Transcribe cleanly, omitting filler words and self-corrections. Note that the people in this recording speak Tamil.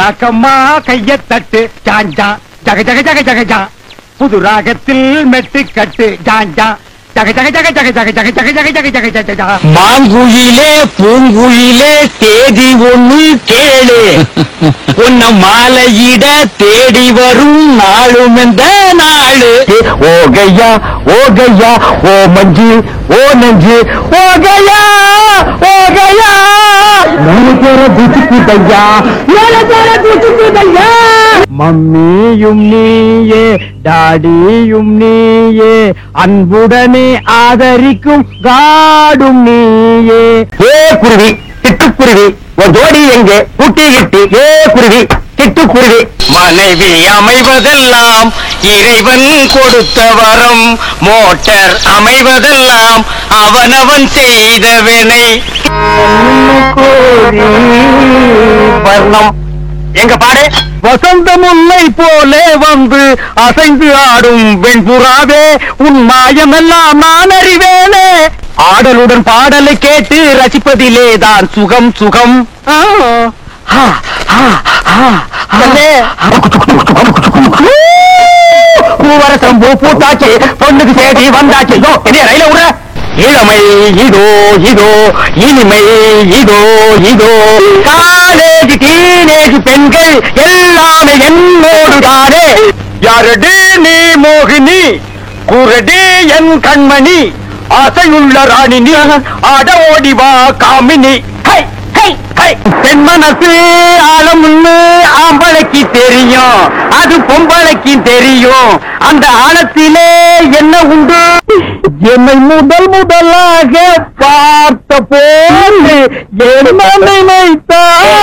ராக்கம்மா கையத்தட்டு ஜாஞ்சா ஜக ஜக ஜக ஜக ஜா புது ராகத்தில் மெட்டு கட்டு ஜாஞ்சா ஜக ஜக ஜக ஜக ஜக ஜக ஜக ஜக ஜக ஜக ஜக ஜக. மாங்குயிலே பூங்குயிலே தேதி ஒண்ணு கேளு உன்ன மாலையிட தேடி வரும் நாளும் இந்த நாளு. ஓகையா ஓகையா ஓ மஞ்சு ஓ நஞ்சு ஓகையா ஓகையா மேல பேர குச்சுக்கு தையா மேல பேர குச்சுக்கு தையா. மம்மியும் நீயே டாடியும் நீயே அன்புடனே ஆதரிக்கும் காடும் நீயே. ஏ குருவி சிட்டுக்குருவி ஒரு ஜோடி எங்கே குட்டி கிட்டி. ஏ குருவி சிட்டுக்குருவி. மனைவி அமைவதெல்லாம் இறைவன் கொடுத்த வரம், மோட்டார் அமைவதெல்லாம் அவனவன் செய்த வினை. வர்ணம் எங்க பாடு. வசந்த முல்லை போலே வந்து அசைந்து ஆடும் வெண்புறாவே உன் மாயமெல்லாம் நான் அறிவேனே. ஆடலுடன் பாடலை கேட்டு ரசிப்பதிலே தான் சுகம் சுகம். பூவரசம் பூ பூத்தாச்சு பொண்ணுக்கு சேடி வந்தாச்சு. ரயில விட இளமை இதோ இதோ இனிமை இதோ இதோ. காலேஜ் டீனேஜ் பெண்கள் எல்லாமே என்னோடு தானே. யாரடி நீ மோகினி குரடி என் கண்மணி ஆசையுள்ள ராணினி ஆட ஓடிவா காமினி. பெண் மனசு ஆழம்னு ஆம்பளைக்கு தெரியும், அது பொம்பளைக்கு தெரியும். அந்த ஆழத்திலே என்ன உண்டு? என்னை முதல் முதலாக பார்த்த போது என்ன நினைத்தாய்?